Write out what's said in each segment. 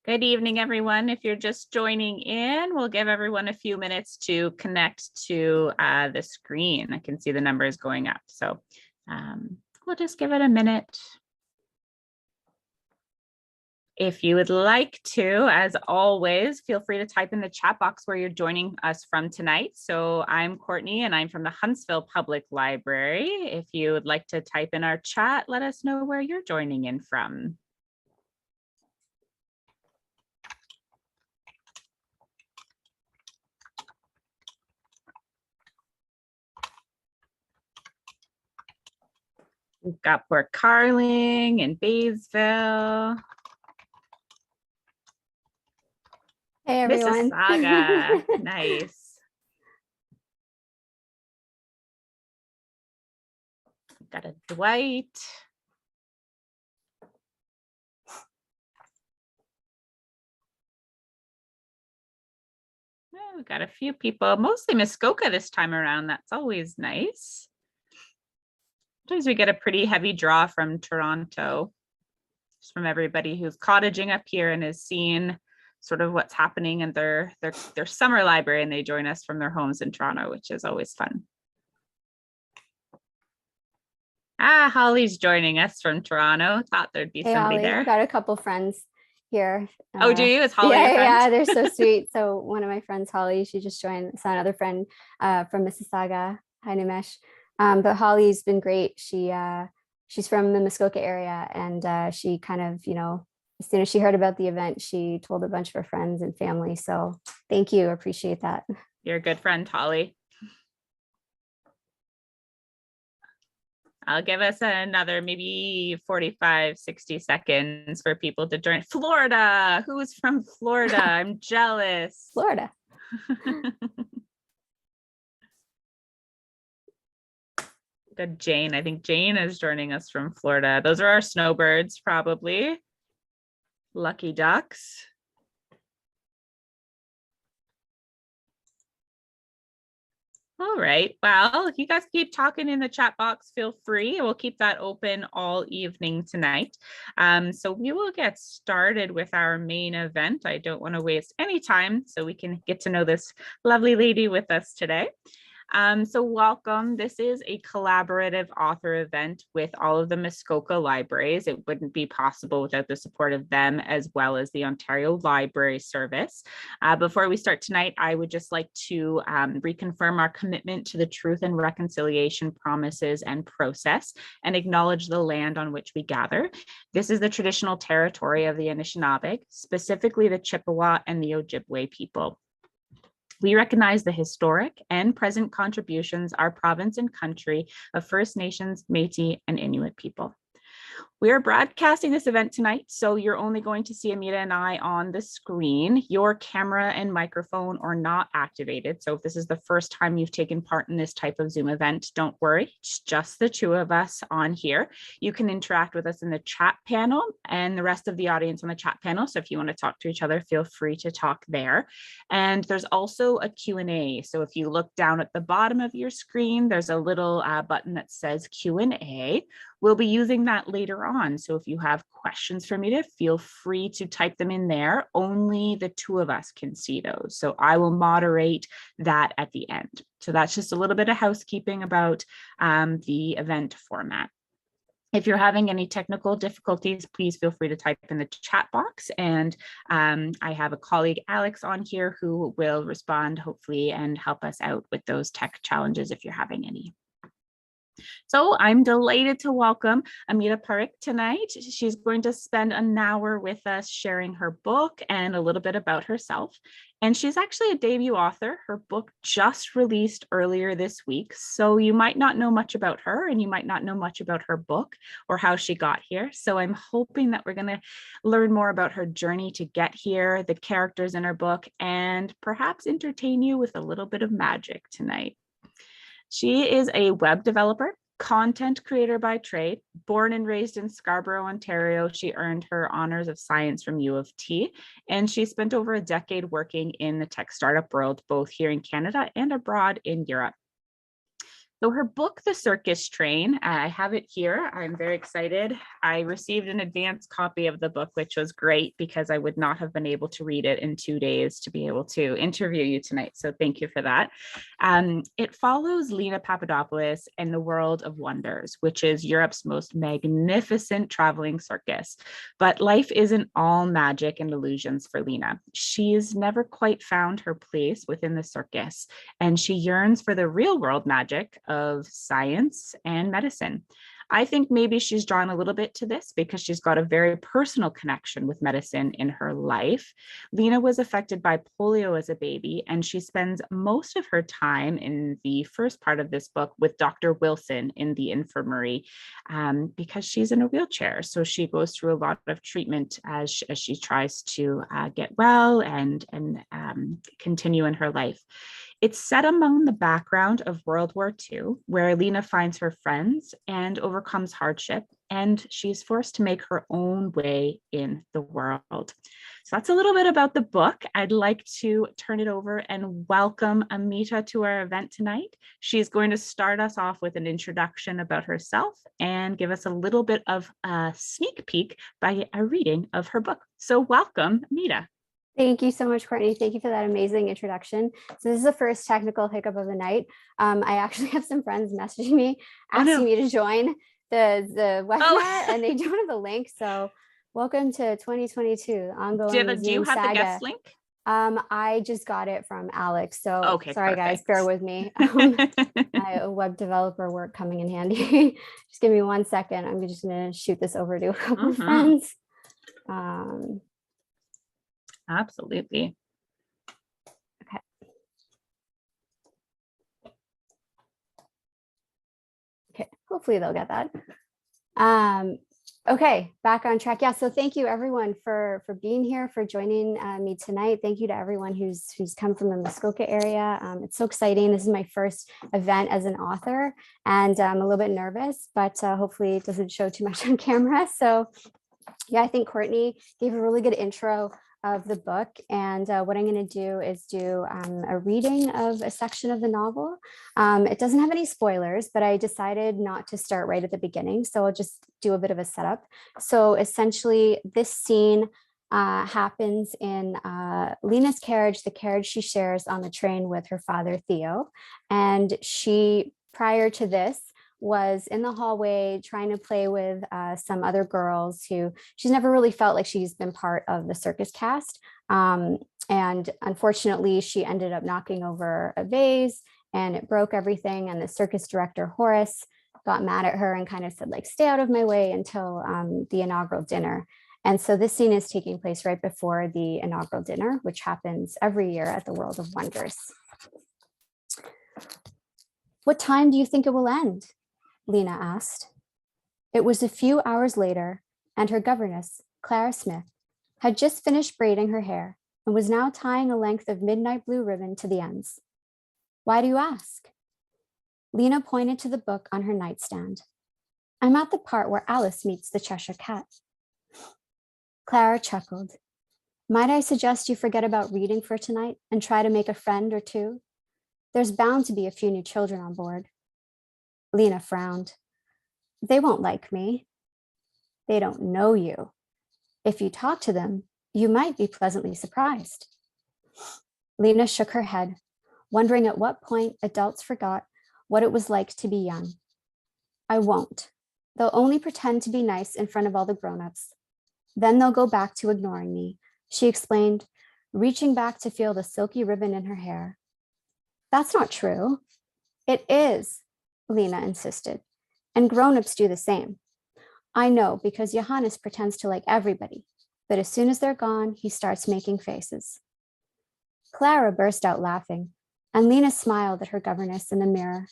Good evening, everyone. If you're just joining in, we'll give everyone a few minutes to connect to the screen. I can see the numbers going up. So we'll just give it a minute. If you would like to, as always, feel free to type in the chat box where you're joining us from tonight. So I'm Courtney and I'm from the Huntsville Public Library. If you would like to type in our chat, let us know where you're joining in from. We've got Port Carling and Baysville. Hey, everyone. Mississauga. Nice. Got a Dwight. Oh, we got a few people, mostly Muskoka this time around. That's always nice. Sometimes we get a pretty heavy draw from Toronto, just from everybody who's cottaging up here and has seen sort of what's happening in their summer library, and they join us from their homes in Toronto, which is always fun. Holly's joining us from Toronto. Thought there'd be somebody Holly, there. I've got a couple friends here. Oh, do you? Is Holly your friend? Yeah, they're so sweet. So one of my friends, Holly, she just joined. So another friend from Mississauga. Hi, Nimesh. But Holly's been great. She's from the Muskoka area, and she kind of, as soon as she heard about the event, she told a bunch of her friends and family. So thank you. Appreciate that. You're a good friend, Holly. I'll give us another maybe 45, 60 seconds for people to join. Florida. Who's from Florida? I'm jealous. Florida. Good, Jane. I think Jane is joining us from Florida. Those are our snowbirds, probably. Lucky ducks. All right. Well, if you guys keep talking in the chat box, feel free. We'll keep that open all evening tonight. So we will get started with our main event. I don't want to waste any time, so we can get to know this lovely lady with us today. So welcome. This is a collaborative author event with all of the Muskoka libraries. It wouldn't be possible without the support of them, as well as the Ontario Library Service. Before we start tonight, I would just like to reconfirm our commitment to the truth and reconciliation promises and process, and acknowledge the land on which we gather. This is the traditional territory of the Anishinaabe, specifically the Chippewa and the Ojibwe people. We recognize the historic and present contributions our province and country of First Nations, Métis, and Inuit people. We are broadcasting this event tonight, so you're only going to see Amita and I on the screen. Your camera and microphone are not activated. So if this is the first time you've taken part in this type of Zoom event, don't worry, it's just the two of us on here. You can interact with us in the chat panel and the rest of the audience on the chat panel. So if you want to talk to each other, feel free to talk there. And there's also a Q&A. So if you look down at the bottom of your screen, there's a little button that says Q&A. We'll be using that later on. So if you have questions for me, feel free to type them in there. Only the two of us can see those. So I will moderate that at the end. So that's just a little bit of housekeeping about the event format. If you're having any technical difficulties, please feel free to type in the chat box. And I have a colleague, Alex, on here who will respond, hopefully, and help us out with those tech challenges if you're having any. So I'm delighted to welcome Amita Parikh tonight. She's going to spend an hour with us sharing her book and a little bit about herself. And she's actually a debut author. Her book just released earlier this week. So you might not know much about her, and you might not know much about her book or how she got here. So I'm hoping that we're going to learn more about her journey to get here, the characters in her book, and perhaps entertain you with a little bit of magic tonight. She is a web developer, content creator by trade, born and raised in Scarborough, Ontario. She earned her honors of science from U of T, and she spent over a decade working in the tech startup world, both here in Canada and abroad in Europe. So her book, The Circus Train, I have it here. I'm very excited. I received an advance copy of the book, which was great because I would not have been able to read it in 2 days to be able to interview you tonight. So thank you for that. It follows Lena Papadopoulos and the World of Wonders, which is Europe's most magnificent traveling circus. But life isn't all magic and illusions for Lena. She's never quite found her place within the circus, and she yearns for the real world magic of science and medicine. I think maybe she's drawn a little bit to this because she's got a very personal connection with medicine in her life. Lena was affected by polio as a baby, and she spends most of her time in the first part of this book with Dr. Wilson in the infirmary because she's in a wheelchair. So she goes through a lot of treatment as she tries to get well and continue in her life. It's set among the background of World War II, where Lena finds her friends and overcomes hardship, and she's forced to make her own way in the world. So that's a little bit about the book. I'd like to turn it over and welcome Amita to our event tonight. She's going to start us off with an introduction about herself and give us a little bit of a sneak peek by a reading of her book. So welcome, Amita. Thank you so much, Courtney. Thank you for that amazing introduction. So this is the first technical hiccup of the night. I actually have some friends messaging me, asking me to join the webinar, and they don't have the link. So welcome to 2022, ongoing Do you have saga. the guest link? I just got it from Alex. So okay, sorry, perfect. guys, bear with me. My web developer work coming in handy. Just give me 1 second. I'm just going to shoot this over to a couple of friends. Absolutely. Okay. Okay, hopefully they'll get that. Okay, back on track. Yeah, so thank you everyone for being here, for joining me tonight. Thank you to everyone who's come from the Muskoka area. It's so exciting. This is my first event as an author, and I'm a little bit nervous, but hopefully it doesn't show too much on camera. So yeah, I think Courtney gave a really good intro of the book, and what I'm going to do is do a reading of a section of the novel. It doesn't have any spoilers, but I decided not to start right at the beginning, so I'll just do a bit of a setup. So essentially, this scene happens in Lena's carriage, the carriage she shares on the train with her father, Theo, and she, prior to this, was in the hallway trying to play with some other girls who she's never really felt like she's been part of the circus cast. And unfortunately, she ended up knocking over a vase and it broke everything. And the circus director, Horace, got mad at her and kind of said, like, stay out of my way until the inaugural dinner. And so this scene is taking place right before the inaugural dinner, which happens every year at the World of Wonders. What time do you think it will end? Lena asked. It was a few hours later, and her governess, Clara Smith, had just finished braiding her hair and was now tying a length of midnight blue ribbon to the ends. Why do you ask? Lena pointed to the book on her nightstand. I'm at the part where Alice meets the Cheshire Cat. Clara chuckled. Might I suggest you forget about reading for tonight and try to make a friend or two? There's bound to be a few new children on board. Lena frowned. They won't like me. They don't know you. If you talk to them, you might be pleasantly surprised. Lena shook her head, wondering at what point adults forgot what it was like to be young. I won't. They'll only pretend to be nice in front of all the grown-ups. Then they'll go back to ignoring me, she explained, reaching back to feel the silky ribbon in her hair. That's not true. It is, Lena insisted, and grown-ups do the same. I know because Johannes pretends to like everybody, but as soon as they're gone, he starts making faces. Clara burst out laughing, and Lena smiled at her governess in the mirror.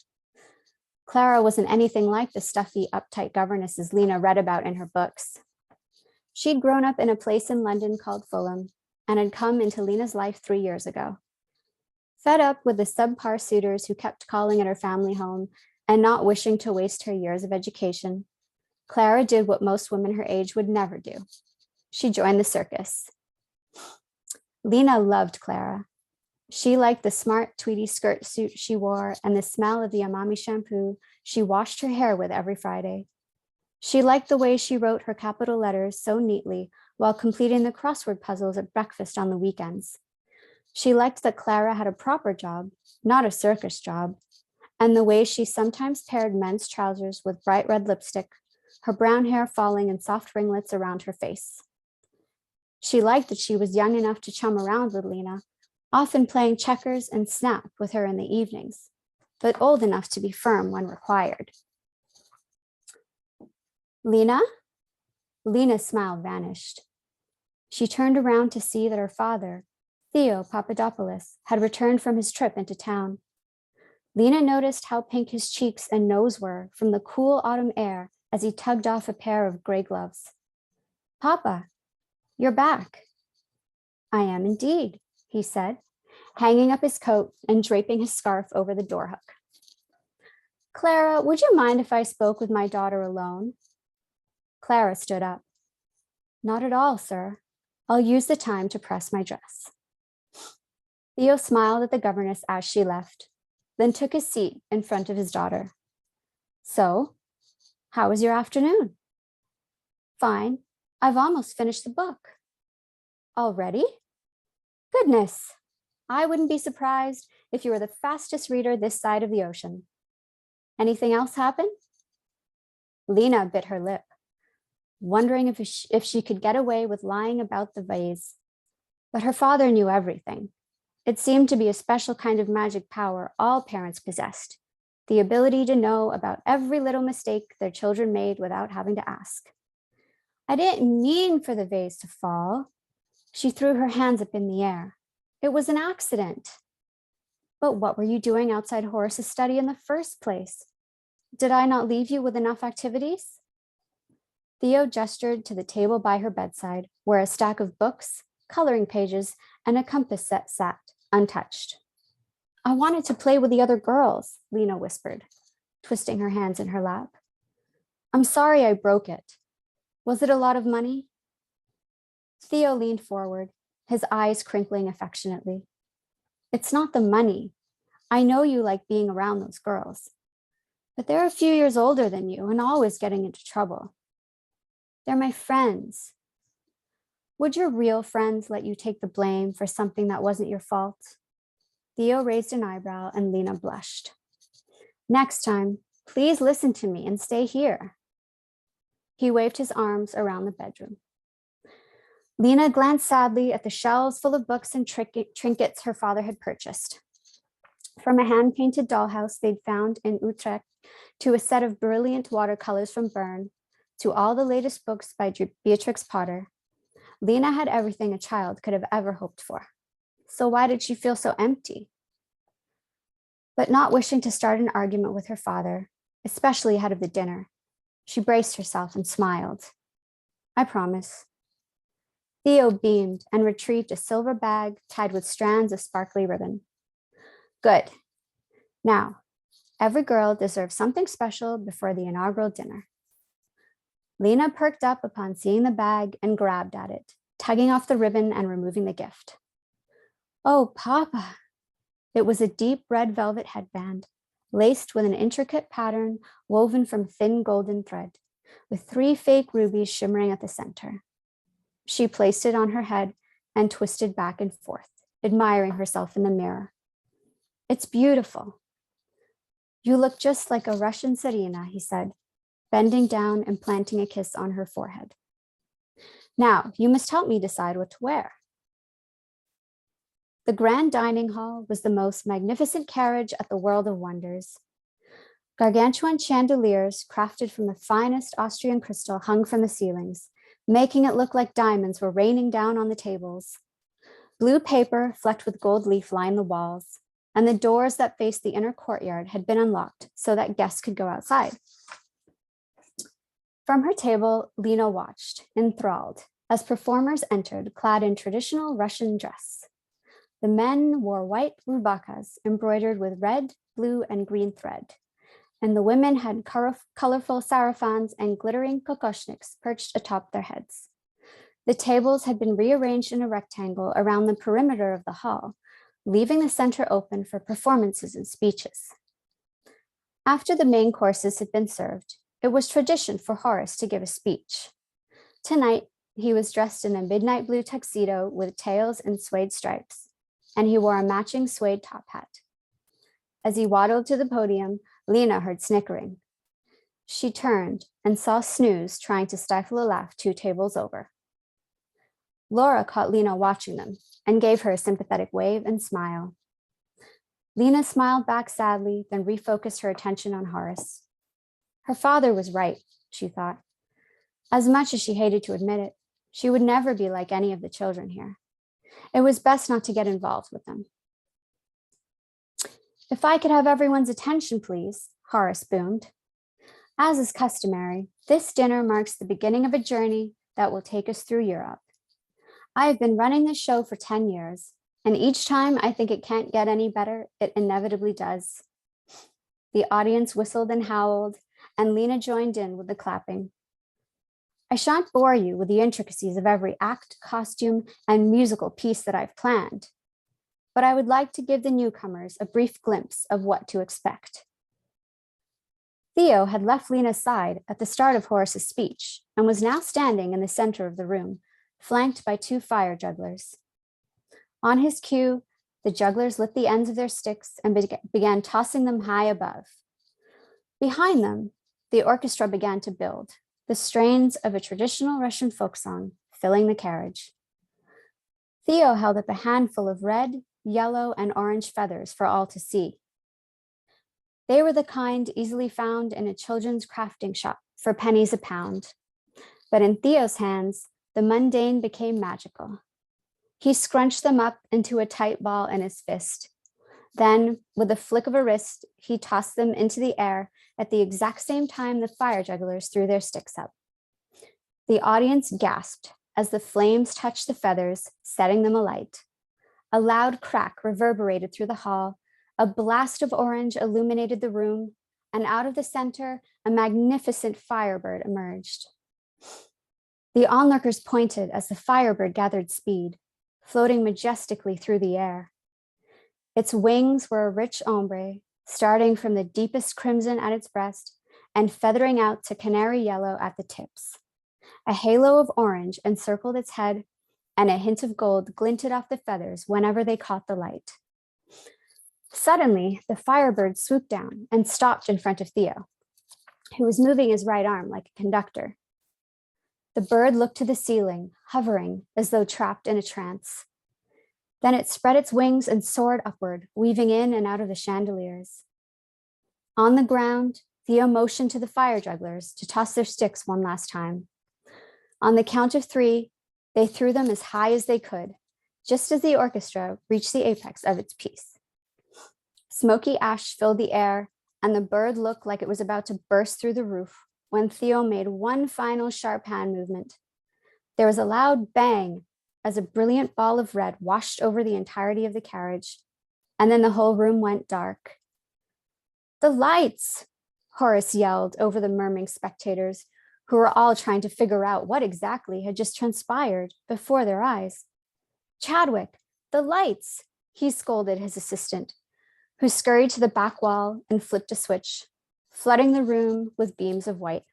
Clara wasn't anything like the stuffy, uptight governesses Lena read about in her books. She'd grown up in a place in London called Fulham and had come into Lena's life 3 years ago. Fed up with the subpar suitors who kept calling at her family home and not wishing to waste her years of education, Clara did what most women her age would never do. She joined the circus. Lena loved Clara. She liked the smart tweedy skirt suit she wore and the smell of the Amami shampoo she washed her hair with every Friday. She liked the way she wrote her capital letters so neatly while completing the crossword puzzles at breakfast on the weekends. She liked that Clara had a proper job, not a circus job, and the way she sometimes paired men's trousers with bright red lipstick, her brown hair falling in soft ringlets around her face. She liked that she was young enough to chum around with Lena, often playing checkers and snap with her in the evenings, but old enough to be firm when required. Lena? Lena's smile vanished. She turned around to see that her father, Theo Papadopoulos, had returned from his trip into town. Lena noticed how pink his cheeks and nose were from the cool autumn air as he tugged off a pair of gray gloves. Papa, you're back. I am indeed, he said, hanging up his coat and draping his scarf over the door hook. Clara, would you mind if I spoke with my daughter alone? Clara stood up. Not at all, sir. I'll use the time to press my dress. Theo smiled at the governess as she left, then took his seat in front of his daughter. So, how was your afternoon? Fine. I've almost finished the book. Already? Goodness, I wouldn't be surprised if you were the fastest reader this side of the ocean. Anything else happen? Lena bit her lip, wondering if she could get away with lying about the vase. But her father knew everything. It seemed to be a special kind of magic power all parents possessed, the ability to know about every little mistake their children made without having to ask. I didn't mean for the vase to fall. She threw her hands up in the air. It was an accident. But what were you doing outside Horace's study in the first place? Did I not leave you with enough activities? Theo gestured to the table by her bedside, where a stack of books, coloring pages, and a compass set sat, untouched. I wanted to play with the other girls, Lena whispered, twisting her hands in her lap. I'm sorry I broke it. Was it a lot of money? Theo leaned forward, his eyes crinkling affectionately. It's not the money. I know you like being around those girls, but they're a few years older than you and always getting into trouble. They're my friends. Would your real friends let you take the blame for something that wasn't your fault? Theo raised an eyebrow and Lena blushed. Next time, please listen to me and stay here. He waved his arms around the bedroom. Lena glanced sadly at the shelves full of books and trinkets her father had purchased. From a hand-painted dollhouse they'd found in Utrecht to a set of brilliant watercolors from Bern, to all the latest books by Beatrix Potter, Lena had everything a child could have ever hoped for. So why did she feel so empty? But not wishing to start an argument with her father, especially ahead of the dinner, she braced herself and smiled. I promise. Theo beamed and retrieved a silver bag tied with strands of sparkly ribbon. Good. Now, every girl deserves something special before the inaugural dinner. Lena perked up upon seeing the bag and grabbed at it, tugging off the ribbon and removing the gift. Oh, Papa. It was a deep red velvet headband, laced with an intricate pattern woven from thin golden thread, with 3 fake rubies shimmering at the center. She placed it on her head and twisted back and forth, admiring herself in the mirror. It's beautiful. You look just like a Russian Tsarina, he said, bending down and planting a kiss on her forehead. Now, you must help me decide what to wear. The grand dining hall was the most magnificent carriage at the World of Wonders. Gargantuan chandeliers crafted from the finest Austrian crystal hung from the ceilings, making it look like diamonds were raining down on the tables. Blue paper flecked with gold leaf lined the walls, and the doors that faced the inner courtyard had been unlocked so that guests could go outside. From her table, Lena watched, enthralled, as performers entered clad in traditional Russian dress. The men wore white rubakas embroidered with red, blue, and green thread, and the women had colorful sarafans and glittering kokoshniks perched atop their heads. The tables had been rearranged in a rectangle around the perimeter of the hall, leaving the center open for performances and speeches. After the main courses had been served, it was tradition for Horace to give a speech. Tonight, he was dressed in a midnight blue tuxedo with tails and suede stripes, and he wore a matching suede top hat. As he waddled to the podium, Lena heard snickering. She turned and saw Snooze trying to stifle a laugh 2 tables over. Laura caught Lena watching them and gave her a sympathetic wave and smile. Lena smiled back sadly, then refocused her attention on Horace. Her father was right, she thought. As much as she hated to admit it, she would never be like any of the children here. It was best not to get involved with them. If I could have everyone's attention, please, Horace boomed. As is customary, this dinner marks the beginning of a journey that will take us through Europe. I have been running this show for 10 years, and each time I think it can't get any better, it inevitably does. The audience whistled and howled, and Lena joined in with the clapping. I shan't bore you with the intricacies of every act, costume, and musical piece that I've planned, but I would like to give the newcomers a brief glimpse of what to expect. Theo had left Lena's side at the start of Horace's speech and was now standing in the center of the room, flanked by 2 fire jugglers. On his cue, the jugglers lit the ends of their sticks and began tossing them high above. Behind them, the orchestra began to build, the strains of a traditional Russian folk song filling the carriage. Theo held up a handful of red, yellow, and orange feathers for all to see. They were the kind easily found in a children's crafting shop for pennies a pound. But in Theo's hands, the mundane became magical. He scrunched them up into a tight ball in his fist. Then, with a flick of a wrist, he tossed them into the air at the exact same time the fire jugglers threw their sticks up. The audience gasped as the flames touched the feathers, setting them alight. A loud crack reverberated through the hall. A blast of orange illuminated the room, and out of the center, a magnificent firebird emerged. The onlookers pointed as the firebird gathered speed, floating majestically through the air. Its wings were a rich ombre, starting from the deepest crimson at its breast and feathering out to canary yellow at the tips. A halo of orange encircled its head, and a hint of gold glinted off the feathers whenever they caught the light. Suddenly, the firebird swooped down and stopped in front of Theo, who was moving his right arm like a conductor. The bird looked to the ceiling, hovering as though trapped in a trance. Then it spread its wings and soared upward, weaving in and out of the chandeliers. On the ground, Theo motioned to the fire jugglers to toss their sticks one last time. On the count of 3, they threw them as high as they could, just as the orchestra reached the apex of its piece. Smoky ash filled the air, and the bird looked like it was about to burst through the roof when Theo made one final sharp hand movement. There was a loud bang as a brilliant ball of red washed over the entirety of the carriage, and then the whole room went dark. "The lights!" Horace yelled over the murmuring spectators, who were all trying to figure out what exactly had just transpired before their eyes. "Chadwick, the lights!" he scolded his assistant, who scurried to the back wall and flipped a switch, flooding the room with beams of white.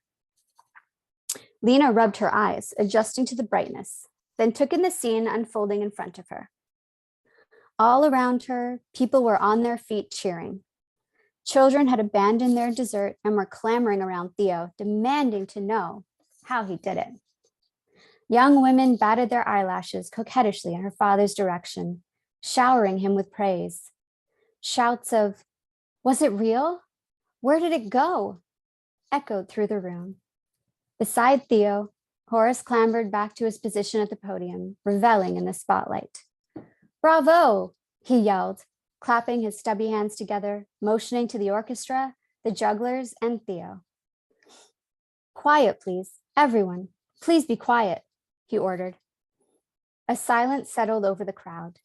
Lena rubbed her eyes, adjusting to the brightness, then took in the scene unfolding in front of her. All around her, people were on their feet cheering. Children had abandoned their dessert and were clamoring around Theo, demanding to know how he did it. Young women batted their eyelashes coquettishly in her father's direction, showering him with praise. Shouts of, "Was it real? Where did it go?" echoed through the room. Beside Theo, Horace clambered back to his position at the podium, reveling in the spotlight. "Bravo!" he yelled, clapping his stubby hands together, motioning to the orchestra, the jugglers, and Theo. "Quiet, please. Everyone, please be quiet," he ordered. A silence settled over the crowd.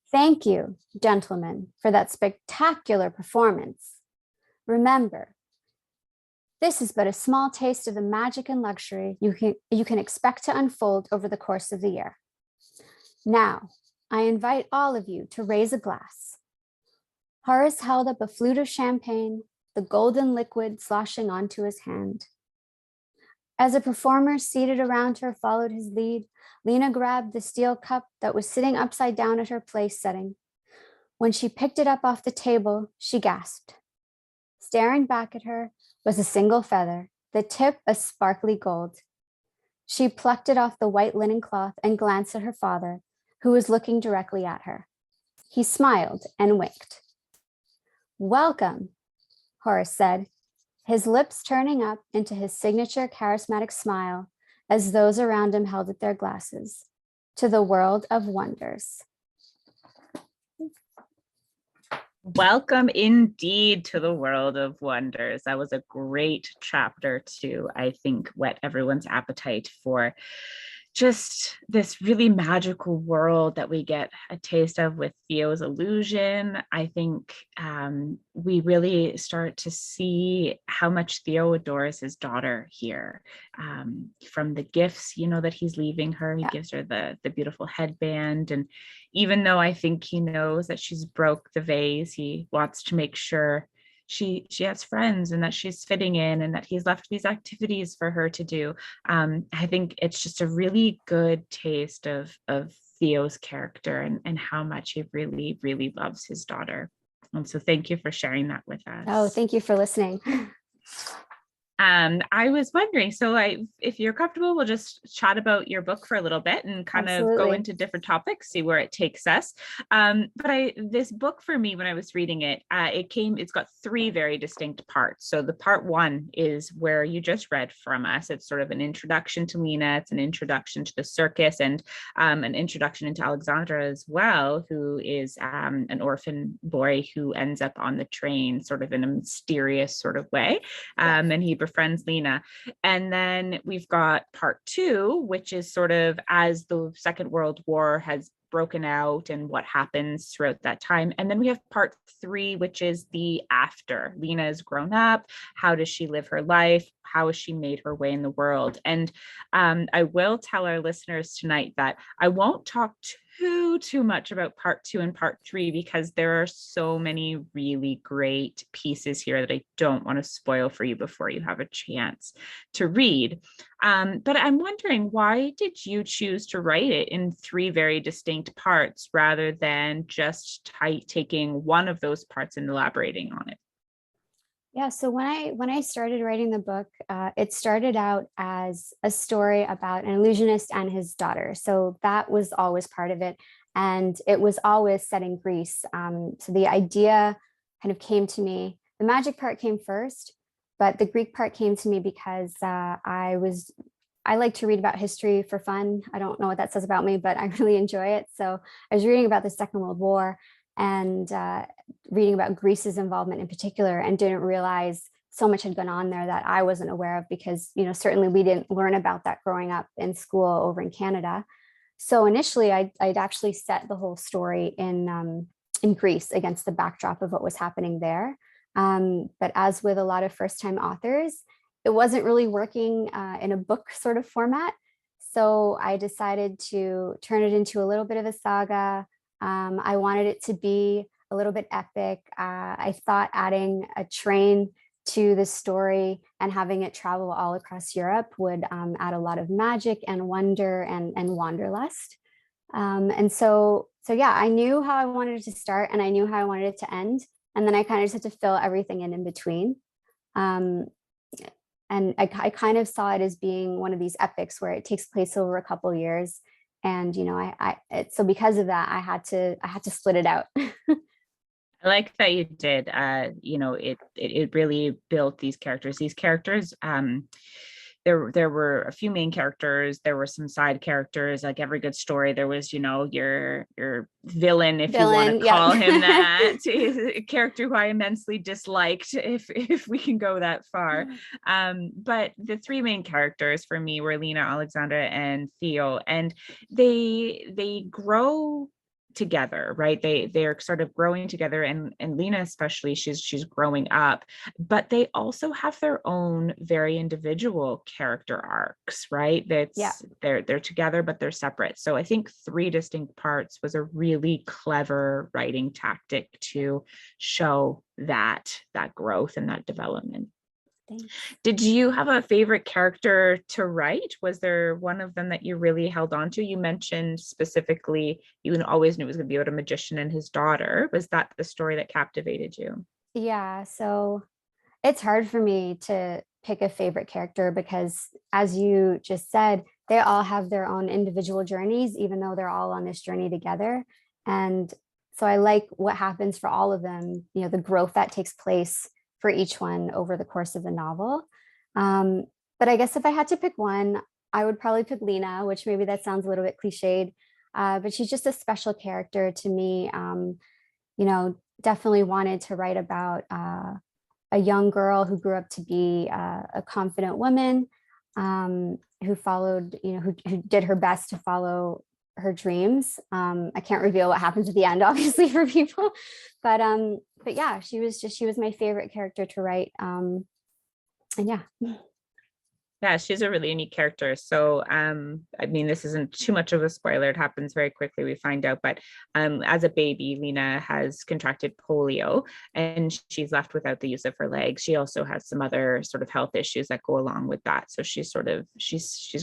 "Thank you, gentlemen, for that spectacular performance. Remember, this is but a small taste of the magic and luxury you can expect to unfold over the course of the year. Now, I invite all of you to raise a glass. Horace held up a flute of champagne, the golden liquid sloshing onto his hand. As the performers seated around her followed his lead, Lena grabbed the steel cup that was sitting upside down at her place setting. When she picked it up off the table, she gasped. Staring back at her was a single feather, the tip a sparkly gold. She plucked it off the white linen cloth and glanced at her father, who was looking directly at her. He smiled and winked. Welcome, Horace said, his lips turning up into his signature charismatic smile as those around him held at their glasses, to the world of wonders. Welcome indeed to the world of wonders. That was a great chapter to, I think, whet everyone's appetite for just this really magical world that we get a taste of with Theo's illusion. I think we really start to see how much Theo adores his daughter here. From the gifts, that he's leaving her, he gives her the beautiful headband. And even though I think he knows that she's broke the vase, he wants to make sure she has friends and that she's fitting in and that he's left these activities for her to do. I think it's just a really good taste of Theo's character and how much he really, really loves his daughter. And so thank you for sharing that with us. Oh, thank you for listening. I was wondering, so if you're comfortable, we'll just chat about your book for a little bit and kind of go into different topics, see where it takes us. But this book for me, when I was reading it, it's got three very distinct parts. So the part one is where you just read from us. It's sort of an introduction to Lena, it's an introduction to the circus, and an introduction into Alexandra as well, who is an orphan boy who ends up on the train sort of in a mysterious sort of way. And he befriends Lena. And then we've got part two, which is sort of as the Second World War has broken out and what happens throughout that time. And then we have part three, which is the after. Lena is grown up. How does she live her life? How has she made her way in the world? And I will tell our listeners tonight that I won't talk too much about part two and part three, because there are so many really great pieces here that I don't want to spoil for you before you have a chance to read. But I'm wondering, why did you choose to write it in three very distinct parts rather than just taking one of those parts and elaborating on it? Yeah, so when I started writing the book, it started out as a story about an illusionist and his daughter. So that was always part of it. And it was always set in Greece. So the idea kind of came to me. The magic part came first, but the Greek part came to me because I like to read about history for fun. I don't know what that says about me, but I really enjoy it. So I was reading about the Second World War and reading about Greece's involvement in particular, and didn't realize so much had gone on there that I wasn't aware of, because certainly we didn't learn about that growing up in school over in Canada. So initially I'd actually set the whole story in Greece against the backdrop of what was happening there. But as with a lot of first-time authors, it wasn't really working in a book sort of format. So I decided to turn it into a little bit of a saga. I wanted it to be a little bit epic. I thought adding a train to the story and having it travel all across Europe would add a lot of magic and wonder and wanderlust. And so yeah, I knew how I wanted it to start and I knew how I wanted it to end. And then I kind of just had to fill everything in between. And I kind of saw it as being one of these epics where it takes place over a couple of years. And, so because of that, I had to split it out. I like that you did. It really built these characters. There were a few main characters. There were some side characters. Like every good story, there was, your villain, if you want to call him that, a character who I immensely disliked, if we can go that far. But the three main characters for me were Lena, Alexandra, and Theo, and they grow together, right? They're sort of growing together, and Lena especially, she's growing up, but they also have their own very individual character arcs, right? Yeah. They're together, but they're separate. So I think three distinct parts was a really clever writing tactic to show that growth and that development. Thanks. Did you have a favorite character to write? Was there one of them that you really held on to? You mentioned specifically you always knew it was going to be about a magician and his daughter. Was that the story that captivated you? Yeah, so it's hard for me to pick a favorite character because, as you just said, they all have their own individual journeys, even though they're all on this journey together. And so I like what happens for all of them, the growth that takes place for each one over the course of the novel. Um, but I guess if I had to pick one, I would probably pick Lena, which maybe that sounds a little bit cliched, but she's just a special character to me. Definitely wanted to write about a young girl who grew up to be a confident woman, who followed, who did her best to follow her dreams. I can't reveal what happens at the end, obviously, for people, but yeah, she was my favorite character to write. And yeah. Yeah, she's a really unique character. So, I mean, this isn't too much of a spoiler. It happens very quickly, we find out. But as a baby, Lena has contracted polio and she's left without the use of her legs. She also has some other sort of health issues that go along with that. So she's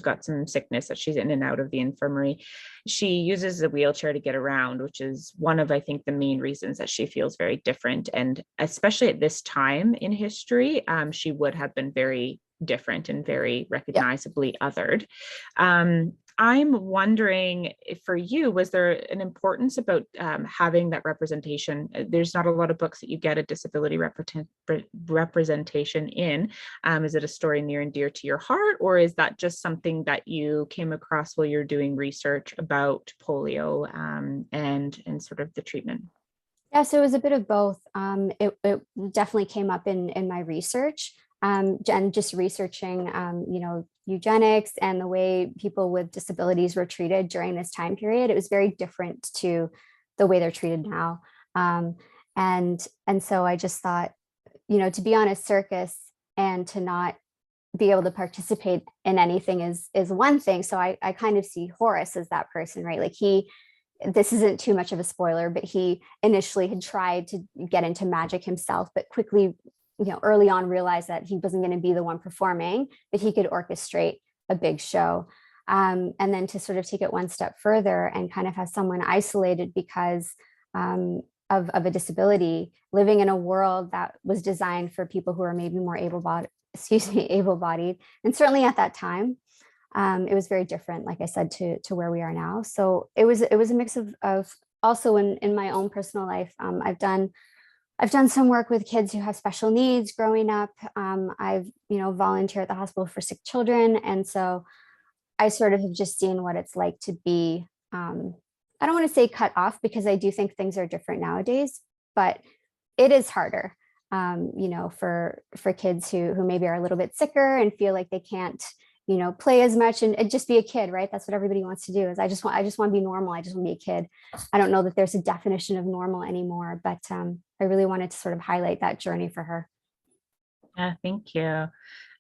got some sickness that she's in and out of the infirmary. She uses a wheelchair to get around, which is one of, I think, the main reasons that she feels very different. And especially at this time in history, she would have been very different and very recognizably othered. I'm wondering if for you, was there an importance about having that representation? There's not a lot of books that you get a disability representation in. Is it a story near and dear to your heart, or is that just something that you came across while you're doing research about polio and sort of the treatment? Yeah, so it was a bit of both. It definitely came up in my research. And just researching, eugenics and the way people with disabilities were treated during this time period. It was very different to the way they're treated now. And so I just thought, to be on a circus and to not be able to participate in anything is one thing. So I kind of see Horace as that person, right? Like this isn't too much of a spoiler, but he initially had tried to get into magic himself, but quickly, early on realized that he wasn't going to be the one performing, but he could orchestrate a big show. And then to sort of take it one step further and kind of have someone isolated because of a disability, living in a world that was designed for people who are maybe more able-bodied, and certainly at that time, it was very different, like I said, to where we are now. So it was a mix of also in my own personal life. I've done some work with kids who have special needs growing up. I've volunteered at the hospital for sick children, and so I sort of have just seen what it's like to be. I don't want to say cut off because I do think things are different nowadays, but it is harder, for kids who maybe are a little bit sicker and feel like they can't play as much and just be a kid, right? That's what everybody wants to do is I just want to be normal. I just want to be a kid. I don't know that there's a definition of normal anymore, but I really wanted to sort of highlight that journey for her. Yeah, thank you.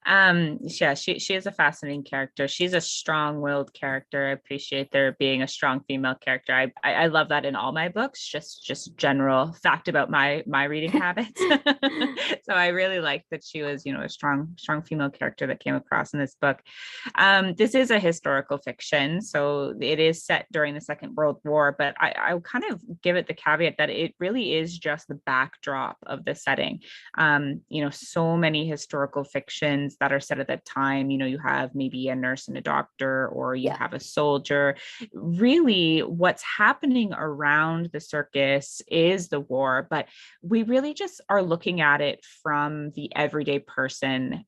Yeah, she is a fascinating character. She's a strong-willed character. I appreciate there being a strong female character. I love that in all my books, just general fact about my reading habits. So I really like that she was, a strong female character that came across in this book. This is a historical fiction, so it is set during the Second World War, but I kind of give it the caveat that it really is just the backdrop of the setting. So many historical fictions that are set at that time, you have maybe a nurse and a doctor, or you have a soldier. Really, what's happening around the circus is the war, but we really just are looking at it from the everyday person,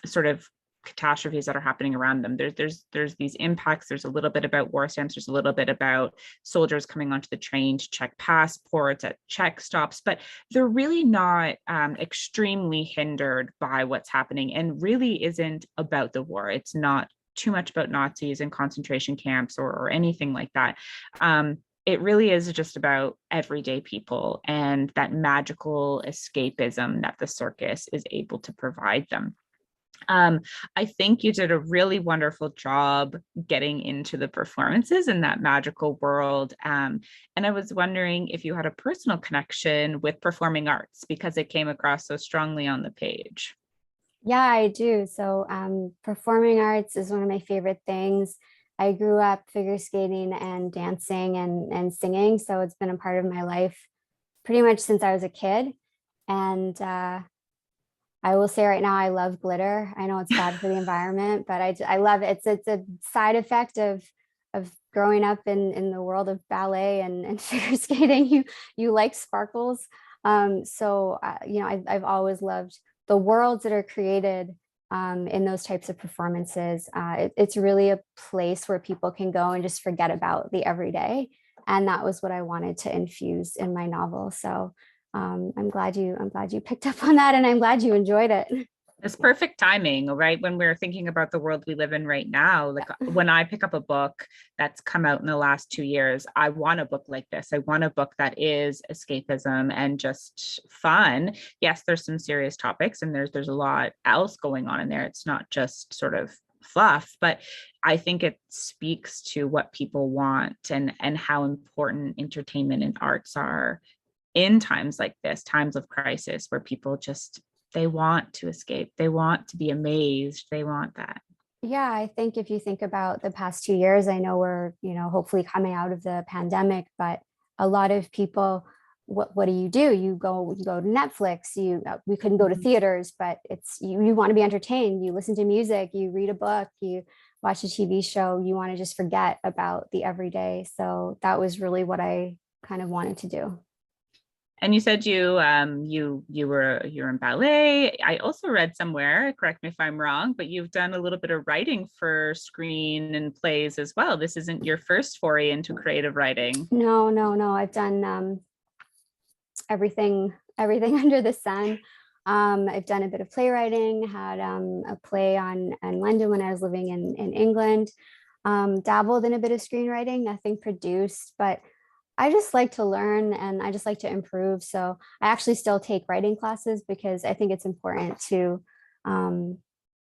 sort of catastrophes that are happening around them. There's these impacts. There's a little bit about war stamps. There's a little bit about soldiers coming onto the train to check passports at check stops, but they're really not extremely hindered by what's happening, and really isn't about the war. It's not too much about Nazis and concentration camps or anything like that. it really is just about everyday people and that magical escapism that the circus is able to provide them. Um, I think you did a really wonderful job getting into the performances in that magical world. And I was wondering if you had a personal connection with performing arts because it came across so strongly on the page. Yeah, I do. So performing arts is one of my favorite things. I grew up figure skating and dancing and singing. So it's been a part of my life pretty much since I was a kid. And I will say right now, I love glitter. I know it's bad for the environment, but I love it. It's a side effect of growing up in the world of ballet and figure skating. You like sparkles. You know, I've always loved the worlds that are created in those types of performances. It's really a place where people can go and just forget about the everyday. And that was what I wanted to infuse in my novel. So I'm glad you picked up on that, and I'm glad you enjoyed it. It's perfect timing, right? When we're thinking about the world we live in right now, like when I pick up a book that's come out in the last 2 years, I want a book like this. I want a book that is escapism and just fun. Yes, there's some serious topics and there's a lot else going on in there. It's not just sort of fluff, but I think it speaks to what people want and how important entertainment and arts are in times like this, times of crisis where people just they want to escape, they want to be amazed, they want that. Yeah, I think if you think about the past 2 years, I know we're, you know, hopefully coming out of the pandemic, but a lot of people, what do? You go to Netflix. We couldn't go to theaters, but you want to be entertained. You listen to music, you read a book, you watch a TV show. You want to just forget about the everyday. So that was really what I kind of wanted to do. And you said you were in ballet. I also read somewhere, correct me if I'm wrong, but you've done a little bit of writing for screen and plays as well. This isn't your first foray into creative writing. No, no, no. I've done everything under the sun. I've done a bit of playwriting, had a play on in London when I was living in England, dabbled in a bit of screenwriting, nothing produced, but I just like to learn and I just like to improve. So I actually still take writing classes because I think it's important to, um,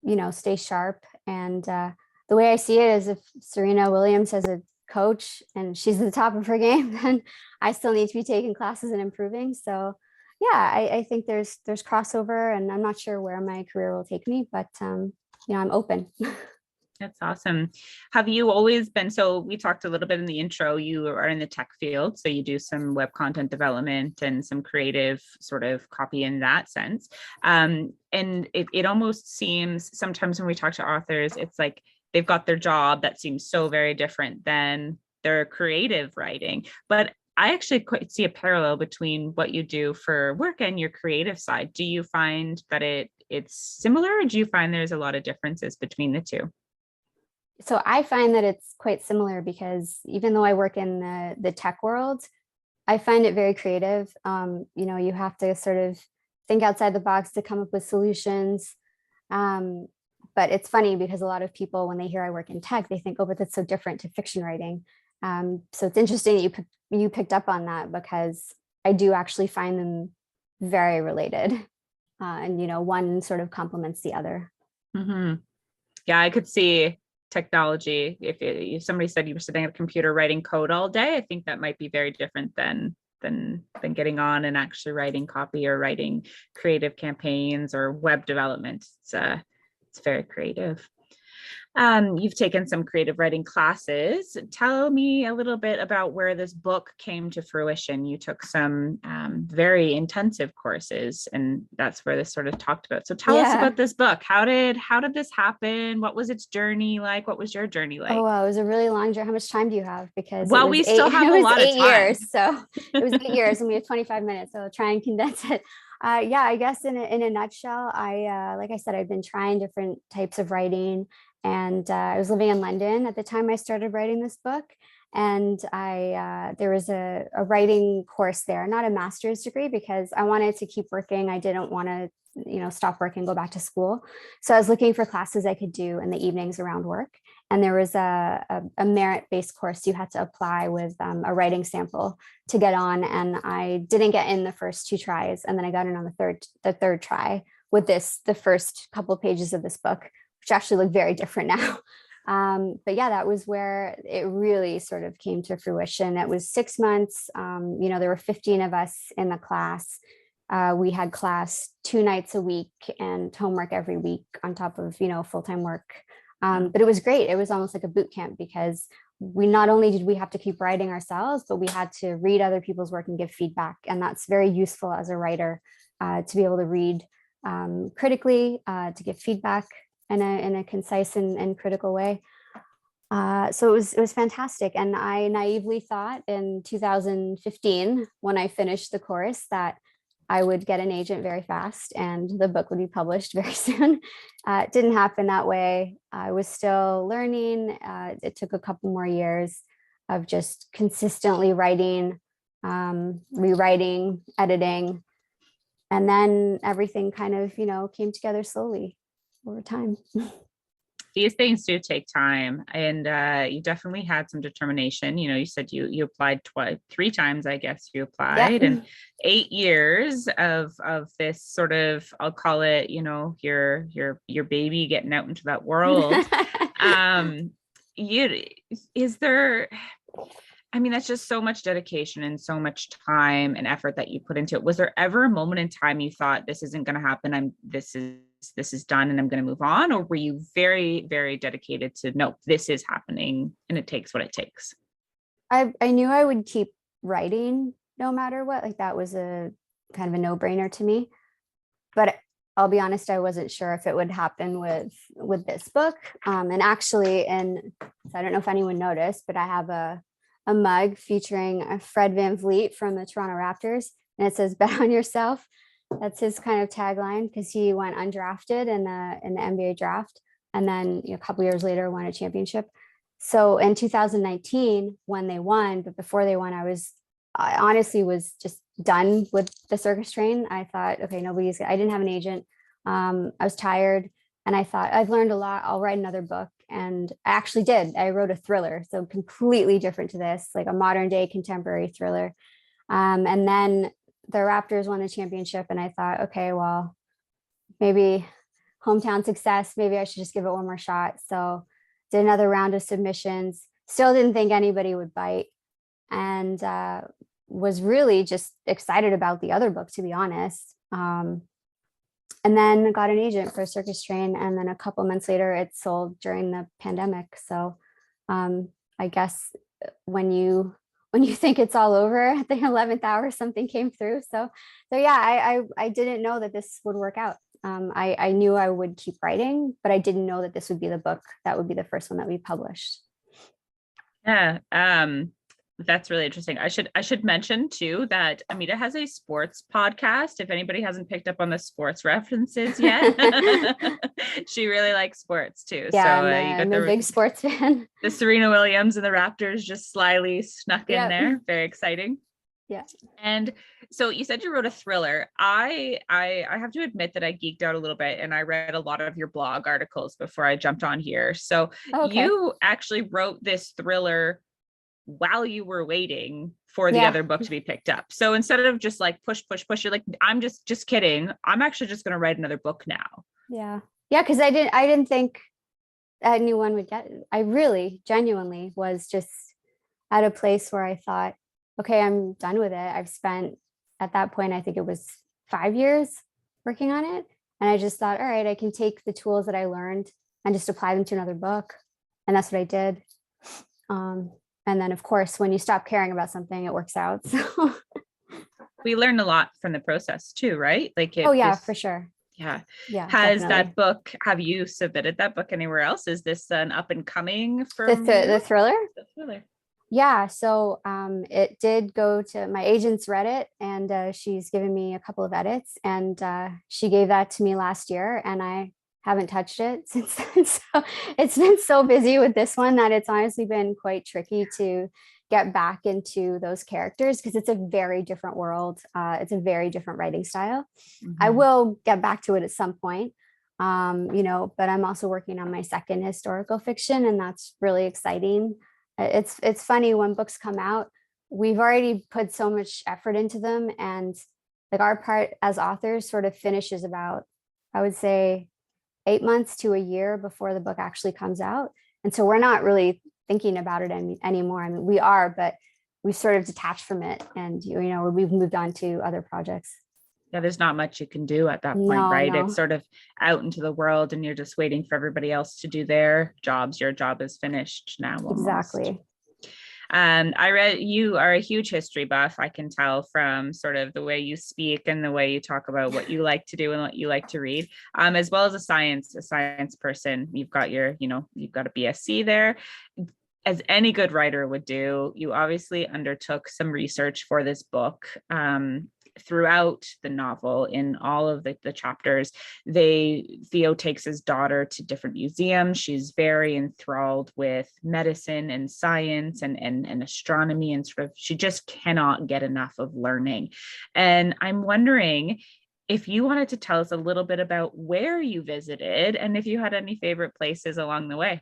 you know, stay sharp. And the way I see it is if Serena Williams has a coach and she's at the top of her game, then I still need to be taking classes and improving. So yeah, I think there's crossover, and I'm not sure where my career will take me, but you know, I'm open. That's awesome. Have you always been, so we talked a little bit in the intro, you are in the tech field, so you do some web content development and some creative sort of copy in that sense. And it almost seems sometimes when we talk to authors, it's like they've got their job that seems so very different than their creative writing. But I actually quite see a parallel between what you do for work and your creative side. Do you find that it's similar, or do you find there's a lot of differences between the two? So I find that it's quite similar because even though I work in the tech world, I find it very creative. You know, you have to sort of think outside the box to come up with solutions. Um, but it's funny because a lot of people, when they hear I work in tech, they think, oh, but that's so different to fiction writing. So it's interesting that you picked up on that because I do actually find them very related. And, you know, one sort of complements the other. Hmm. Yeah, I could see technology. If somebody said you were sitting at a computer writing code all day, I think that might be very different than getting on and actually writing copy or writing creative campaigns or web development. It's very creative. You've taken some creative writing classes. Tell me a little bit about where this book came to fruition. You took some very intensive courses, and that's where this sort of talked about. So tell us Yeah. about this book. How did this happen? What was its journey like? What was your journey Oh, like? wow, it was a really long journey. How much time do you have? Because it Well, was we eight, still have it a was lot of 8 years. time. So it was 8 years and we have 25 minutes. So I'll try and condense it. Yeah, I guess in a nutshell, like I said, I've been trying different types of writing, and I was living in London at the time I started writing this book. And there was a writing course there, not a master's degree, because I wanted to keep working. I didn't want to stop work and go back to school. So I was looking for classes I could do in the evenings around work. And there was a merit-based course you had to apply with a writing sample to get on. And I didn't get in the first 2 tries. And then I got in on the third try with the first couple of pages of this book, which actually look very different now. But yeah, that was where it really sort of came to fruition. It was 6 months. There were 15 of us in the class. We had class 2 nights a week and homework every week on top of, full-time work. But it was great. It was almost like a boot camp because not only did we have to keep writing ourselves, but we had to read other people's work and give feedback. And that's very useful as a writer, to be able to read critically, to give feedback in a concise and critical way. So it was fantastic. And I naively thought in 2015, when I finished the course, that I would get an agent very fast and the book would be published very soon. It didn't happen that way. I was still learning. It took a couple more years of just consistently writing, rewriting, editing. And then everything kind of, came together slowly over time. These things do take time, and you definitely had some determination. You said you applied 3 times, I guess you applied, and 8 years of this sort of, I'll call it, your baby getting out into that world. That's just so much dedication and so much time and effort that you put into it. Was there ever a moment in time you thought this isn't going to happen? This is done and I'm going to move on? Or were you very, very dedicated to, no, this is happening and it takes what it takes? I knew I would keep writing no matter what. Like that was a kind of a no-brainer to me. But I'll be honest, I wasn't sure if it would happen with this book. And actually, so I don't know if anyone noticed, but I have a mug featuring Fred VanVleet from the Toronto Raptors, and it says "Bet on yourself." That's his kind of tagline because he went undrafted in the NBA draft, and then a couple years later won a championship. So in 2019, when they won, but before they won, I honestly was just done with the Circus Train. I thought, okay, I didn't have an agent. I was tired, and I thought I've learned a lot. I'll write another book. And I actually did. I wrote a thriller, so completely different to this, like a modern day contemporary thriller. And then the Raptors won the championship, and I thought, okay, well, maybe hometown success. Maybe I should just give it one more shot. So did another round of submissions. Still didn't think anybody would bite, and was really just excited about the other book, to be honest. And then got an agent for Circus Train. And then a couple months later, it sold during the pandemic. So I guess when you think it's all over at the 11th hour, something came through. So yeah, I didn't know that this would work out. I knew I would keep writing, but I didn't know that this would be the book that would be the first one that we published. Yeah. That's really interesting. I should mention too that Amita has a sports podcast. If anybody hasn't picked up on the sports references yet, she really likes sports too. Yeah, so I'm a big sports fan. The Serena Williams and the Raptors just slyly snuck in there. Very exciting. Yeah. And so you said you wrote a thriller. I have to admit that I geeked out a little bit and I read a lot of your blog articles before I jumped on here. So You actually wrote this thriller while you were waiting for the other book to be picked up. So instead of just like push, you're like, I'm just kidding. I'm actually just going to write another book now. Yeah. Yeah. Cause I didn't think anyone would get it. I really genuinely was just at a place where I thought, okay, I'm done with it. I've spent at that point, I think it was 5 years working on it. And I just thought, all right, I can take the tools that I learned and just apply them to another book. And that's what I did. And then, of course, when you stop caring about something, it works out. So we learned a lot from the process too, right? Like, for sure. Yeah. Yeah. Has definitely. That book, have you submitted that book anywhere else? Is this an up and coming for the thriller? The thriller. Yeah. So it did go to my agent's read it, and she's given me a couple of edits, and she gave that to me last year, and I haven't touched it since then. So it's been so busy with this one that it's honestly been quite tricky to get back into those characters because it's a very different world. It's a very different writing style. I will get back to it at some point, but I'm also working on my second historical fiction, and that's really exciting. It's funny when books come out, we've already put so much effort into them, and like our part as authors sort of finishes about, I would say, 8 months to a year before the book actually comes out. And so we're not really thinking about it anymore. I mean, we are, but we've sort of detached from it, and we've moved on to other projects. Yeah, there's not much you can do at that point, No, right? no. It's sort of out into the world and you're just waiting for everybody else to do their jobs. Your job is finished now almost. Exactly. I read you are a huge history buff. I can tell from sort of the way you speak and the way you talk about what you like to do and what you like to read, as well as a science person. You've got you've got a BSc there. As any good writer would do, you obviously undertook some research for this book. Throughout the novel, in all of the chapters, Theo takes his daughter to different museums. She's very enthralled with medicine and science and astronomy, and sort of she just cannot get enough of learning. And I'm wondering if you wanted to tell us a little bit about where you visited and if you had any favorite places along the way.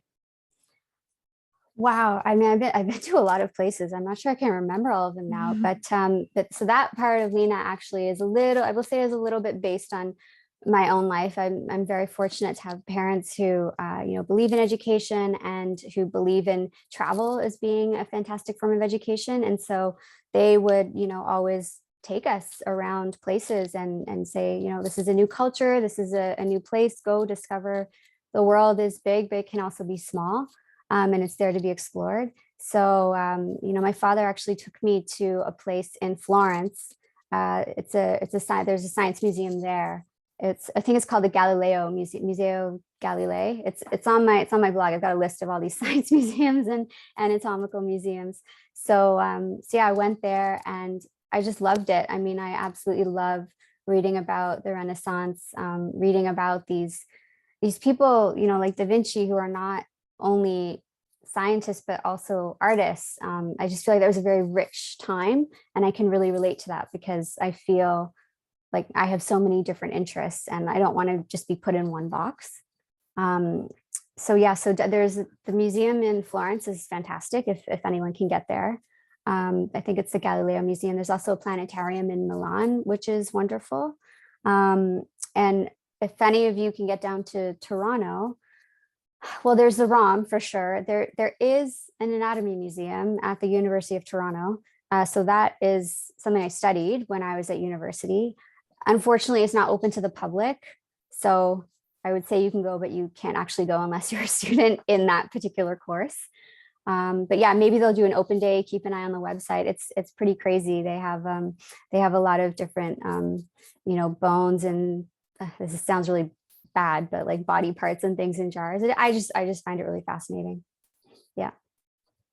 Wow. I mean, I've been to a lot of places. I'm not sure I can remember all of them now, but so that part of Lena actually is I will say, is a little bit based on my own life. I'm very fortunate to have parents who, believe in education and who believe in travel as being a fantastic form of education. And so they would, always take us around places and say, this is a new culture. This is a new place. Go discover. The world is big, but it can also be small. And it's there to be explored. So, my father actually took me to a place in Florence. There's a science museum there. I think it's called the Galileo Museum, Museo Galilei. It's on my blog. I've got a list of all these science museums and anatomical museums. So, I went there and I just loved it. I mean, I absolutely love reading about the Renaissance, reading about these people, like Da Vinci, who are not only scientists but also artists. I just feel like that was a very rich time, and I can really relate to that because I feel like I have so many different interests and I don't want to just be put in one box. So there's the museum in Florence is fantastic if anyone can get there. I think it's the Galileo Museum. There's also a planetarium in Milan, which is wonderful. And if any of you can get down to Toronto, well, there's the ROM for sure. There is an anatomy museum at the University of Toronto. So that is something I studied when I was at university. Unfortunately, it's not open to the public. So I would say you can go, but you can't actually go unless you're a student in that particular course. But yeah, maybe they'll do an open day. Keep an eye on the website. It's pretty crazy. They have a lot of different bones and this sounds really bad, but like body parts and things in jars. I just find it really fascinating. Yeah.